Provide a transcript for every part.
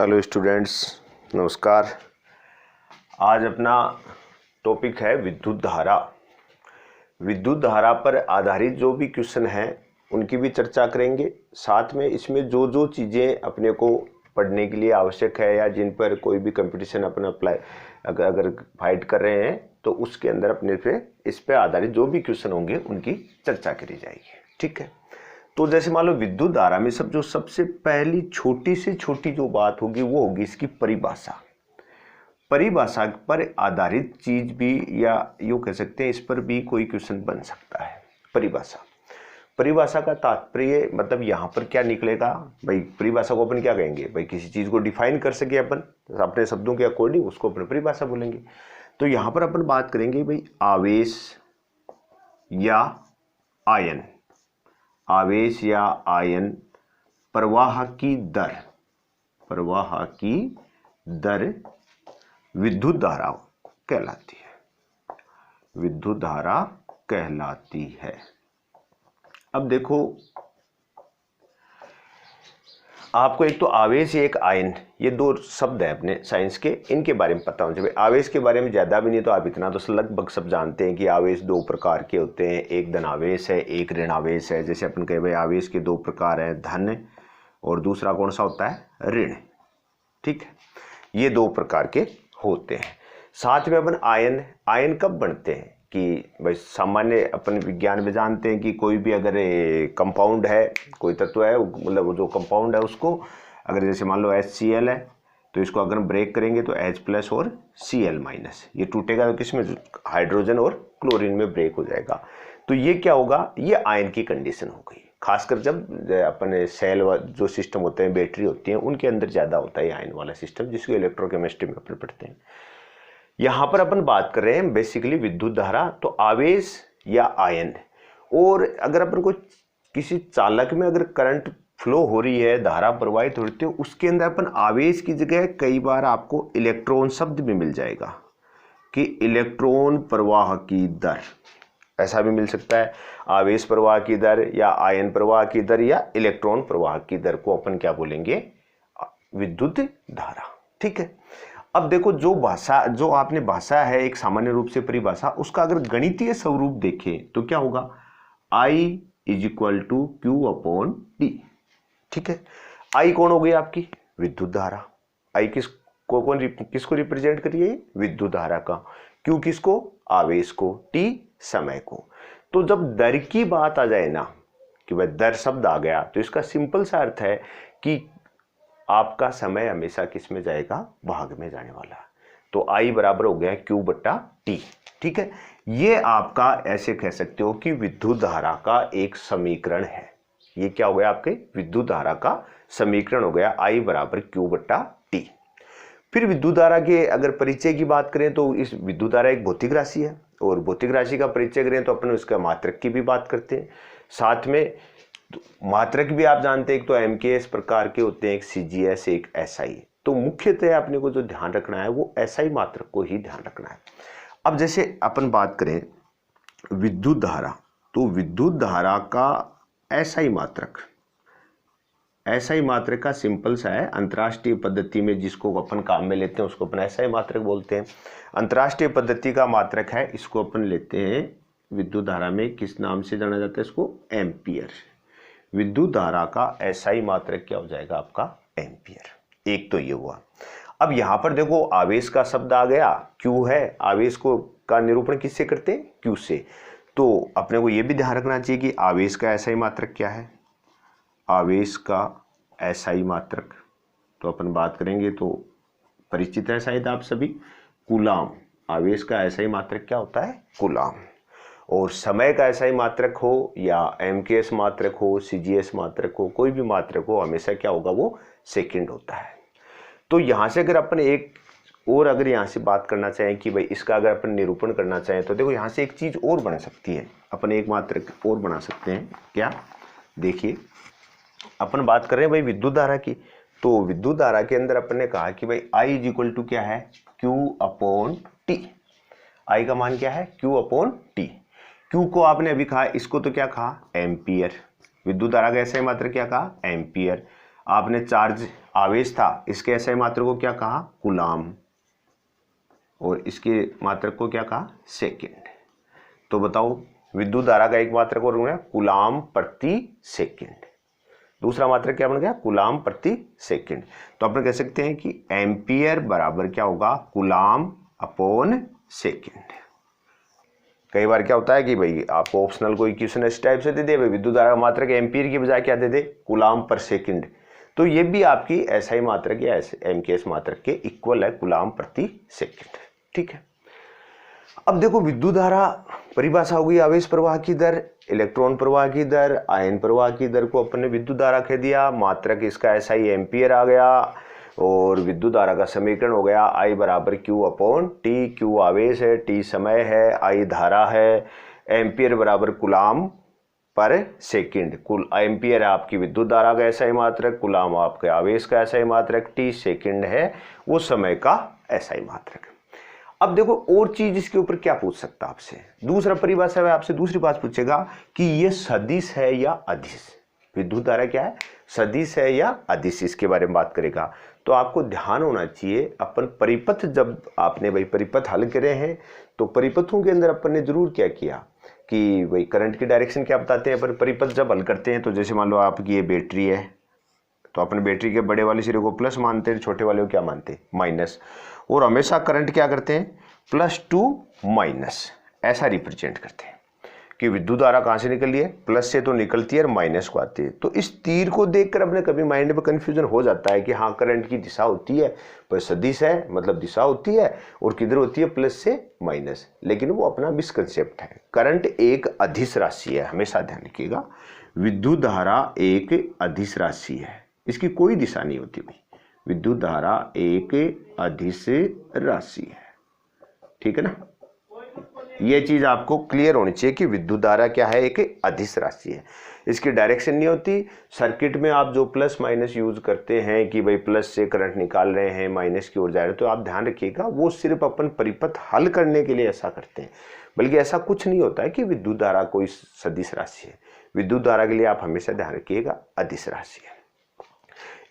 Hello students, नमस्कार। आज अपना टॉपिक है विद्युत धारा। विद्युत धारा पर आधारित जो भी क्वेश्चन हैं उनकी भी चर्चा करेंगे। साथ में इसमें जो जो चीज़ें अपने को पढ़ने के लिए आवश्यक है या जिन पर कोई भी कंपटीशन अपना अप्लाई अगर फाइट कर रहे हैं तो उसके अंदर अपने पे इस पे आधारित जो भी क्वेश्चन होंगे उनकी चर्चा करी जाएगी। ठीक है, तो जैसे मान लो विद्युत धारा में जो सबसे पहली छोटी से छोटी जो बात होगी वो होगी इसकी परिभाषा। परिभाषा पर आधारित चीज भी या यूँ कह सकते हैं इस पर भी कोई क्वेश्चन बन सकता है। परिभाषा का तात्पर्य मतलब यहाँ पर क्या निकलेगा भाई। परिभाषा को अपन क्या कहेंगे भाई, किसी चीज को डिफाइन कर सके अपन अपने शब्दों के अकॉर्डिंग, उसको अपन परिभाषा बोलेंगे। तो यहाँ पर अपन बात करेंगे भाई आवेश या आयन, आवेश या आयन प्रवाह की दर विद्युत धारा कहलाती है। विद्युत धारा कहलाती है। अब देखो आपको एक तो आवेश एक आयन, ये दो शब्द है अपने साइंस के, इनके बारे में पता होना चाहिए। आवेश के बारे में ज़्यादा भी नहीं तो आप इतना तो लगभग सब जानते हैं कि आवेश दो प्रकार के होते हैं, एक धन आवेश है, एक ऋण आवेश है। जैसे अपन कहे भाई आवेश के दो प्रकार हैं, धन और दूसरा कौन सा होता है, ऋण। ठीक है, ये दो प्रकार के होते हैं। साथ में अपन आयन कब बनते हैं कि भाई सामान्य अपन विज्ञान में जानते हैं कि कोई भी अगर कंपाउंड है, कोई तत्व है, मतलब वो जो कंपाउंड है उसको अगर जैसे मान लो HCl है तो इसको अगर हम ब्रेक करेंगे तो H+ और Cl-, ये टूटेगा तो किसमें, हाइड्रोजन और क्लोरीन में ब्रेक हो जाएगा। तो ये क्या होगा, ये आयन की कंडीशन हो गई। खासकर जब अपने सेल जो सिस्टम होते हैं, बैटरी होती हैं, उनके अंदर ज़्यादा होता है आयन वाला सिस्टम, जिसको इलेक्ट्रोकेमिस्ट्री में अपन पढ़ते हैं। यहाँ पर अपन बात कर रहे हैं बेसिकली विद्युत धारा, तो आवेश या आयन। और अगर अपन को किसी चालक में अगर करंट फ्लो हो रही है, धारा प्रवाहित हो रही है, उसके अंदर अपन आवेश की जगह कई बार आपको इलेक्ट्रॉन शब्द भी मिल जाएगा कि इलेक्ट्रॉन प्रवाह की दर, ऐसा भी मिल सकता है। आवेश प्रवाह की दर या आयन प्रवाह की दर या इलेक्ट्रॉन प्रवाह की दर को अपन क्या बोलेंगे, विद्युत धारा। ठीक है, अब देखो जो आपने भाषा है एक सामान्य रूप से परिभाषा, उसका अगर गणितीय स्वरूप देखें तो क्या होगा, I = Q/T। ठीक है, I कौन हो गई आपकी, विद्युत धारा। I किसको रिप्रेजेंट करिए, विद्युत धारा का। Q किसको, आवेश को। T समय को। तो जब दर की बात आ जाए ना कि भाई दर शब्द आ गया तो इसका सिंपल सा अर्थ है कि आपका समय हमेशा किस में जाएगा, भाग में जाने वाला। तो I बराबर हो गया Q/T। ठीक है, ये आपका ऐसे कह सकते हो कि विद्युत धारा का एक समीकरण है। ये क्या हो गया, आपके विद्युत धारा का समीकरण हो गया, I बराबर Q/T। फिर विद्युत धारा के अगर परिचय की बात करें तो इस विद्युत धारा एक भौतिक राशि है, और भौतिक राशि का परिचय करें तो अपन उसका मात्रक की भी बात करते हैं। साथ में मात्रक भी आप जानते हैं, एक तो MKS प्रकार के होते हैं, एक CGS, एक SI। तो मुख्यतः अपने को जो ध्यान रखना है वो SI मात्रक को ही ध्यान रखना है। अब जैसे अपन बात करें विद्युत धारा, तो विद्युत धारा का SI मात्रक का सिंपल सा है, अंतर्राष्ट्रीय पद्धति में जिसको अपन काम में लेते हैं उसको अपन SI मात्रक बोलते हैं। अंतर्राष्ट्रीय पद्धति का मात्रक है, इसको अपन लेते हैं विद्युत धारा में किस नाम से जाना जाता है, इसको एम्पियर। विद्युत धारा का SI मात्रक क्या हो जाएगा आपका, एम्पियर। एक तो ये हुआ। अब यहाँ पर देखो आवेश का शब्द आ गया, Q है, आवेश को का निरूपण किससे करते हैं, Q से। तो अपने को ये भी ध्यान रखना चाहिए कि आवेश का SI मात्रक क्या है, आवेश का SI मात्रक तो अपन बात करेंगे तो परिचित है शायद आप सभी, कूलाम। आवेश का SI मात्रक क्या होता है, कूलाम। और समय का SI मात्रक हो या MKS मात्रक हो, CGS मात्रक हो, कोई भी मात्रक हो, हमेशा क्या होगा, वो सेकंड होता है। तो यहाँ से अगर अपन एक और अगर यहाँ से बात करना चाहें कि भाई इसका अगर अपन निरूपण करना चाहें तो देखो यहाँ से एक चीज और बन सकती है, अपन एक मात्रक और बना सकते हैं। क्या, देखिए अपन बात कर रहे हैं भाई विद्युत धारा की, तो विद्युत धारा के अंदर अपन ने कहा कि भाई I = क्या है, Q/T। I का मान क्या है, Q/T। Q को आपने अभी कहा, इसको तो क्या कहा, एम्पियर। विद्युत धारा का SI मात्रक क्या कहा, एम्पियर। आपने चार्ज आवेश था, इसके एसआई मात्रक को क्या कहा? कूलाम, और इसके मात्रक को क्या कहा? सेकेंड। तो बताओ विद्युत धारा का एक मात्रक और गया कूलाम प्रति सेकेंड, दूसरा मात्रक क्या बन गया? कूलाम प्रति सेकेंड। तो अपन कह सकते हैं कि एम्पियर बराबर क्या होगा? Coulomb upon second. कई बार क्या होता है कि भाई आपको ऑप्शनल कोई क्वेश्चन इस टाइप से दे दे, विद्युत धारा का मात्रक एम्पियर की बजाय क्या दे दे? कूलाम पर सेकेंड। तो ये भी आपकी एसआई मात्रक या एमकेएस मात्रक के इक्वल है, कूलाम प्रति सेकेंड। ठीक है। अब देखो विद्युत धारा परिभाषा हो गई आवेश प्रवाह की दर, इलेक्ट्रॉन प्रवाह की दर, आयन प्रवाह की दर को अपन ने विद्युत धारा कह दिया, मात्रक इसका एसआई एम्पियर आ गया, और विद्युत धारा का समीकरण हो गया I बराबर Q अपॉन टी। Q आवेश है, T समय है, I धारा है, एम्पियर बराबर कूलाम पर सेकंड। कुल एम्पियर है आपकी विद्युत धारा का एसआई मात्रक, कूलाम आपके आवेश का एसआई मात्रक, T सेकंड है वो समय का एसआई मात्रक। अब देखो और चीज इसके ऊपर क्या पूछ सकता आपसे, दूसरा परिभाषा में आपसे दूसरी बात पूछेगा कि ये सदिश है या अदिश। विद्युत धारा क्या है? सदिश है या अदिश, इसके बारे में बात करेगा। तो आपको ध्यान होना चाहिए, अपन परिपथ जब आपने भाई परिपथ हल करे हैं तो परिपथों के अंदर अपन ने जरूर क्या किया कि भाई करंट की डायरेक्शन क्या बताते हैं। पर परिपथ जब हल करते हैं तो जैसे मान लो आपकी ये बैटरी है, तो अपने बैटरी के बड़े वाले सिरे को प्लस मानते हैं, छोटे वाले को क्या मानते हैं? माइनस। और हमेशा करंट क्या करते हैं? प्लस टू माइनस ऐसा रिप्रेजेंट करते हैं कि विद्युत धारा कहाँ से निकल रही है? प्लस से तो निकलती है और माइनस को आती है। तो इस तीर को देखकर अपने कभी माइंड में कंफ्यूजन हो जाता है कि हाँ करंट की दिशा होती है पर सदिश है, मतलब दिशा होती है, और किधर होती है? प्लस से माइनस। लेकिन वो अपना मिसकंसेप्ट है। करंट एक अदिश राशि है, हमेशा ध्यान रखिएगा। विद्युत धारा एक अदिश राशि है, इसकी कोई दिशा नहीं होती भाई। विद्युत धारा एक अदिश राशि है, ठीक है ना। ये चीज आपको क्लियर होनी चाहिए कि विद्युत धारा क्या है? एक अदिश राशि है, इसकी डायरेक्शन नहीं होती। सर्किट में आप जो प्लस माइनस यूज करते हैं कि भाई प्लस से करंट निकाल रहे हैं माइनस की ओर जा रहे हैं, तो आप ध्यान रखिएगा वो सिर्फ अपन परिपथ हल करने के लिए ऐसा करते हैं, बल्कि ऐसा कुछ नहीं होता है कि विद्युत धारा कोई सदिश राशि है। विद्युत धारा के लिए आप हमेशा ध्यान रखिएगा अदिश राशि है।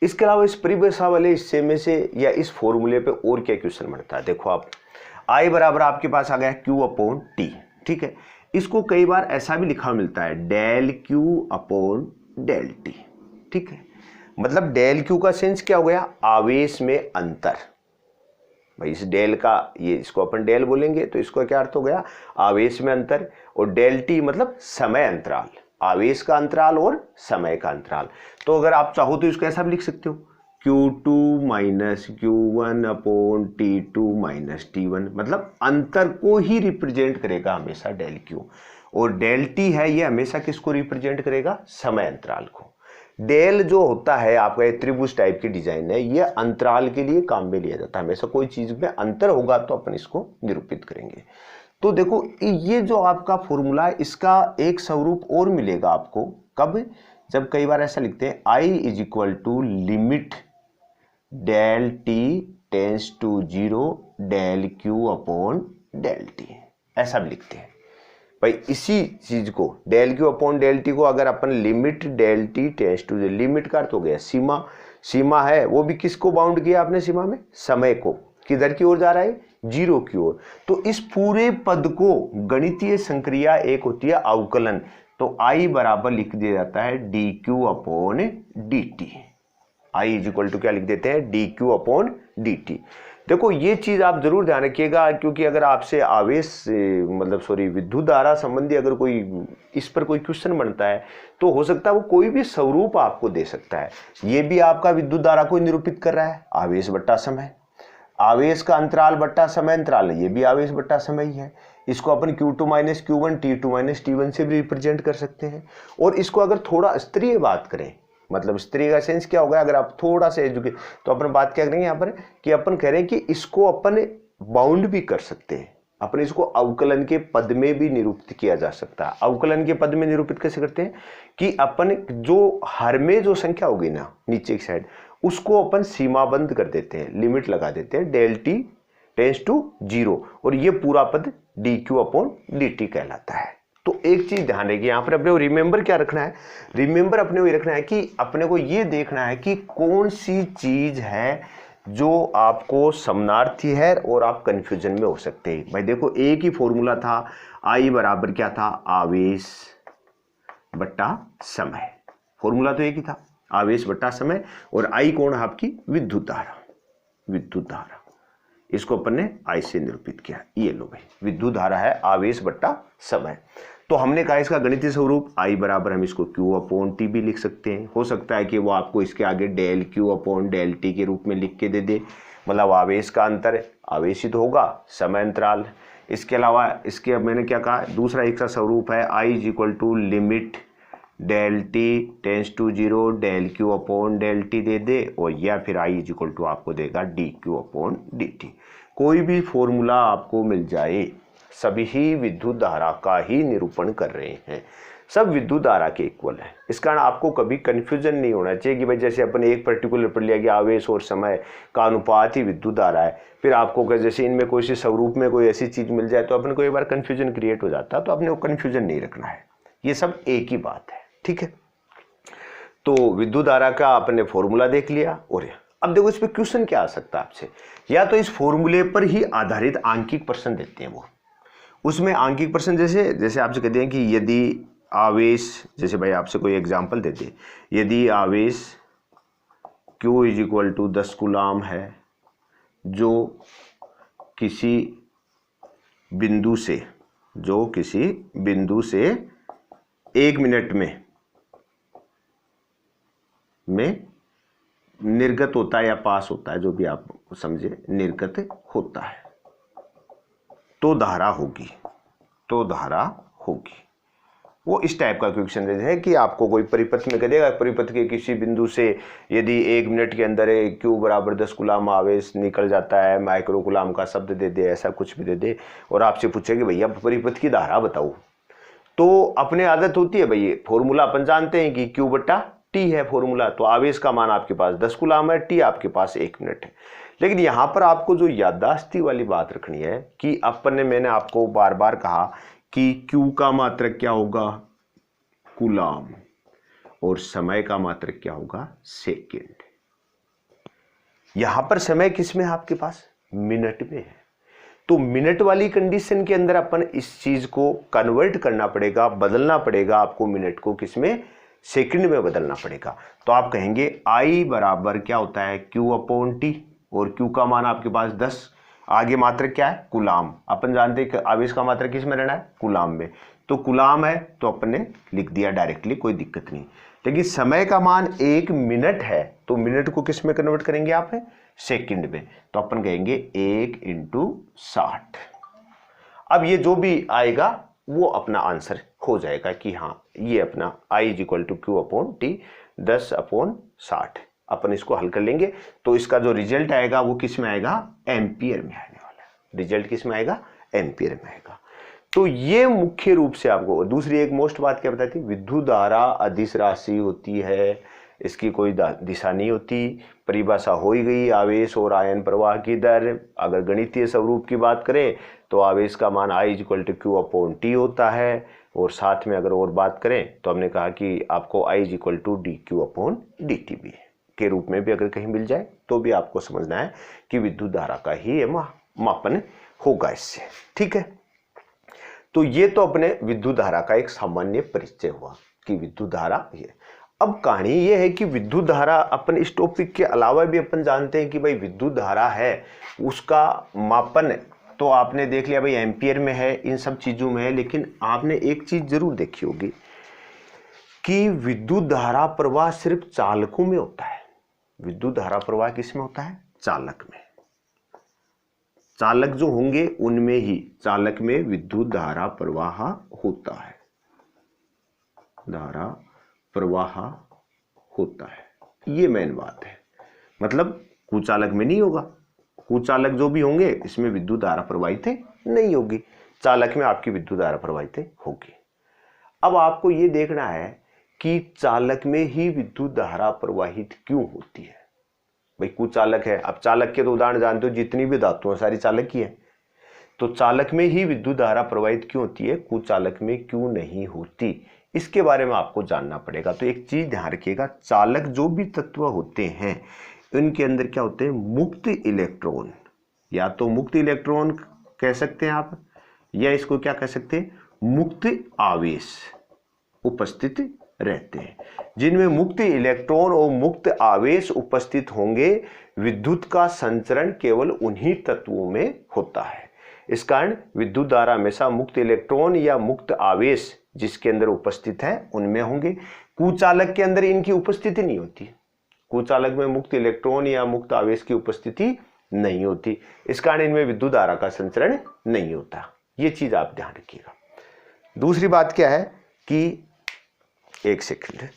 इसके अलावा इस परिभाषा वाले हिस्से में से या इस फॉर्मूले पे और क्या क्वेश्चन बनता है? देखो आप I बराबर आपके पास आ गया Q अपॉन टी, ठीक है। इसको कई बार ऐसा भी लिखा मिलता है del Q upon del t, ठीक है। मतलब डेल Q का सेंस क्या हो गया? आवेश में अंतर। भाई इस डेल का, ये इसको अपन डेल बोलेंगे तो इसका क्या अर्थ हो गया? आवेश में अंतर। और डेल टी मतलब समय अंतराल, आवेश का अंतराल और समय का अंतराल। तो अगर आप चाहो तो इसको ऐसा भी लिख सकते हो Q2 minus Q1 upon T2 minus T1, मतलब अंतर को ही रिप्रेजेंट करेगा हमेशा डेल Q। और डेल T है ये हमेशा किसको रिप्रेजेंट करेगा? समय अंतराल को। डेल जो होता है आपका ये त्रिभुज टाइप की डिजाइन है, ये अंतराल के लिए काम में लिया जाता है। हमेशा कोई चीज में अंतर होगा तो अपन इसको निरूपित करेंगे। तो देखो ये जो आपका फॉर्मूला है इसका एक स्वरूप और मिलेगा आपको कब? जब कई बार ऐसा लिखते हैं I is equal to limit del t tends to 0 del Q upon del t, ऐसा भी लिखते हैं। भाई इसी चीज को del Q upon del t को अगर अपन limit del t tends to, limit का अर्थ हो गया सीमा, सीमा है वो भी किसको बाउंड किया आपने सीमा में? समय को। किधर की ओर जा रहा है? 0 की ओर। तो इस पूरे पद को गणितीय संक्रिया एक होती है अवकलन, तो I बराबर लिख दिया जाता है dq upon dt। I is equal to क्या लिख देते हैं? dq upon dt। देखो ये चीज आप जरूर ध्यान रखिएगा, क्योंकि अगर आपसे आवेश विद्युत धारा संबंधी अगर कोई इस पर कोई क्वेश्चन बनता है तो हो सकता है वो कोई भी स्वरूप आपको दे सकता है। ये भी आपका विद्युत धारा को निरूपित कर रहा है, आवेश बट्टा समय, आवेश का अंतराल बट्टा समय अंतराल है, ये भी आवेश बट्टा समय ही है। इसको अपन Q2 minus Q1 T2 minus T1 से भी रिप्रेजेंट कर सकते हैं। और इसको अगर थोड़ा स्तरीय बात करें, मतलब स्तरीय का सेंस क्या होगा? अगर आप थोड़ा सा एजुकेट, तो अपन बात क्या करेंगे यहाँ पर कि अपन कह रहे हैं कि इसको अपन बाउंड भी कर सकते हैं, अपन इसको अवकलन के पद में भी निरूपित किया जा सकता है। अवकलन के पद में निरूपित कैसे करते हैं कि अपन जो हर में जो संख्या होगी ना नीचे की साइड, उसको अपन सीमाबंद कर देते हैं, लिमिट लगा देते हैं डेल टी टेंस टू 0, और ये पूरा पद dq अपॉन dt कहलाता है। तो एक चीज ध्यान रखिए, यहाँ पर अपने को रिमेंबर क्या रखना है, रिमेंबर अपने को ये रखना है कि अपने को ये देखना है कि कौन सी चीज है जो आपको समानार्थी है और आप कंफ्यूजन में हो सकते हैं। भाई देखो एक ही फॉर्मूला था, आई बराबर क्या था, आवेश बट्टा समय, फॉर्मूला तो एक ही था, आवेश बट्टा समय, और आई कौन है आपकी, विद्युत धारा, विद्युत धारा, इसको अपन ने आई से निरूपित किया। ये लो भाई, विद्युत धारा है आवेश बट्टा समय। तो हमने कहा इसका गणितीय स्वरूप आई बराबर, हम इसको Q अपॉन टी भी लिख सकते हैं, हो सकता है कि वो आपको इसके आगे del Q upon del t के रूप में लिख के दे दे, मतलब आवेश का अंतर आवेशित होगा, समय अंतराल। इसके अलावा इसके अब मैंने क्या कहा, दूसरा एक सा स्वरूप है I is equal to limit del t tends to zero del q upon del t दे दे, और या फिर आई इज इक्वल टू आपको देगा d q upon d t. कोई भी फॉर्मूला आपको मिल जाए, सभी ही विद्युत धारा का ही निरूपण कर रहे हैं, सब विद्युत धारा के इक्वल है। इस कारण आपको कभी कंफ्यूजन नहीं होना चाहिए कि भाई जैसे अपन एक पर्टिकुलर पर लिया कि आवेश और समय का अनुपात ही विद्युत धारा है, फिर आपको जैसे इनमें कोई सी स्वरूप में कोई ऐसी चीज मिल जाए तो अपन को एक बार कंफ्यूजन क्रिएट हो जाता है, तो अपने को कंफ्यूजन नहीं रखना है, ये सब एक ही बात है, ठीक है। तो विद्युत धारा का आपने फॉर्मूला देख लिया, और अब देखो इस पे क्वेश्चन क्या आ सकता है आपसे, या तो इस फॉर्मूले पर ही आधारित आंकिक प्रश्न देते हैं वो, उसमें आंकिक प्रश्न जैसे आपसे कहते हैं कि यदि आवेश, जैसे भाई आपसे कोई एग्जांपल देते हैं, यदि आवेश Q is equal to 10 coulomb है, जो किसी बिंदु से 1 मिनट में निर्गत होता है या पास होता है, जो भी आप समझे, निर्गत होता है, तो धारा होगी। वो इस टाइप का क्वेश्चन है कि आपको कोई परिपथ में कह देगा, परिपथ के किसी बिंदु से यदि 1 मिनट के अंदर Q बराबर 10 कूलाम आवेश निकल जाता है, माइक्रो कूलाम का शब्द दे दे, ऐसा कुछ भी दे दे, और आपसे पूछे कि भैया परिपथ की धारा बताओ, तो अपने आदत होती है भाई, फॉर्मूला अपन जानते हैं कि Q बट्टा टी है फॉर्मूला, तो आवेश का मान आपके पास 10 कूलाम है, टी आपके पास 1 मिनट है। लेकिन यहां पर आपको जो याददाश्ती वाली बात रखनी है कि मैंने आपको बार बार कहा कि Q का मात्रक क्या होगा, कूलाम, और समय का मात्रक क्या होगा, सेकेंड। यहां पर समय किस में है आपके पास, मिनट में है, तो मिनट वाली कंडीशन के अंदर अपन इस चीज को कन्वर्ट करना पड़ेगा, बदलना पड़ेगा आपको, मिनट को किस में, सेकंड में बदलना पड़ेगा। तो आप कहेंगे I बराबर क्या होता है, Q अपॉन टी, और Q का मान आपके पास 10, आगे मात्रक क्या है, कूलाम, अपन जानते हैं आवेश का मात्रक किस में रहना है, कूलाम में, तो कूलाम है तो अपन ने लिख दिया डायरेक्टली, कोई दिक्कत नहीं। लेकिन समय का मान 1 मिनट है, तो मिनट को किस में कन्वर्ट करेंगे आप, सेकंड में, तो अपन कहेंगे 1 × 60। अब ये जो भी आएगा वो अपना आंसर हो जाएगा कि हाँ ये अपना I is equal to Q upon t 10/60, अपन इसको हल कर लेंगे, तो इसका जो रिजल्ट आएगा वो किस में आएगा, एम्पियर में आने वाला है, रिजल्ट किस में आएगा, एम्पियर में आएगा। तो ये मुख्य रूप से आपको, दूसरी एक मोस्ट बात क्या बताती, विद्युत धारा अदिश राशि होती है, इसकी कोई दिशा नहीं होती, परिभाषा हो ही गई, आवेश और आयन प्रवाह की दर। अगर गणितीय स्वरूप की बात करें तो आवेश का मान I is equal to Q upon t होता है, और साथ में अगर और बात करें तो हमने कहा कि आपको I is equal to d q upon d t भी के रूप में भी अगर कहीं मिल जाए तो भी आपको समझना है कि विद्युत धारा का ही मापन होगा इससे, ठीक है। तो ये तो अपने विद्युत धारा का एक सामान्य परिचय हुआ कि विद्युत धारा ये। अब कहानी ये है कि विद्युत धारा अपन इस टॉपिक के अलावा भी अपन जानते हैं कि भाई विद्युत धारा है, उसका मापन तो आपने देख लिया भाई एम्पियर में है, इन सब चीजों में है, लेकिन आपने एक चीज जरूर देखी होगी कि विद्युत धारा प्रवाह सिर्फ चालकों में होता है। विद्युत धारा प्रवाह किस में होता है, चालक में, चालक जो होंगे उनमें ही, चालक में विद्युत धारा प्रवाह होता है, धारा प्रवाह होता है, ये मेन बात है। मतलब कुचालक में नहीं होगा, कुचालक जो भी होंगे इसमें विद्युत धारा प्रवाहित नहीं होगी, चालक में आपकी विद्युत धारा प्रवाहित होगी। अब आपको ये देखना है कि चालक में ही विद्युत धारा प्रवाहित क्यों होती है। भाई कुचालक है, अब चालक के तो उदाहरण जानते हो, जितनी भी धातुएं सारी चालक ही है, तो चालक में ही विद्युत धारा प्रवाहित क्यों होती है, कुचालक में क्यों नहीं होती, इसके बारे में आपको जानना पड़ेगा। तो एक चीज ध्यान रखिएगा, चालक जो भी तत्व होते हैं इनके अंदर क्या होते हैं, मुक्त इलेक्ट्रॉन, या तो मुक्त इलेक्ट्रॉन कह सकते हैं आप, या इसको क्या कह सकते हैं, मुक्त आवेश उपस्थित रहते हैं। जिनमें मुक्त इलेक्ट्रॉन और मुक्त आवेश उपस्थित होंगे, विद्युत का संचरण केवल उन्हीं तत्वों में होता है। इस कारण विद्युत धारा हमेशा मुक्त इलेक्ट्रॉन या मुक्त आवेश जिसके अंदर उपस्थित है उनमें होंगे। कुचालक के अंदर इनकी उपस्थिति नहीं होती, कुचालक में मुक्त इलेक्ट्रॉन या मुक्त आवेश की उपस्थिति नहीं होती, इस कारण इनमें विद्युत धारा का संचरण नहीं होता। ये चीज आप ध्यान रखिएगा। दूसरी बात क्या है कि एक सेकंड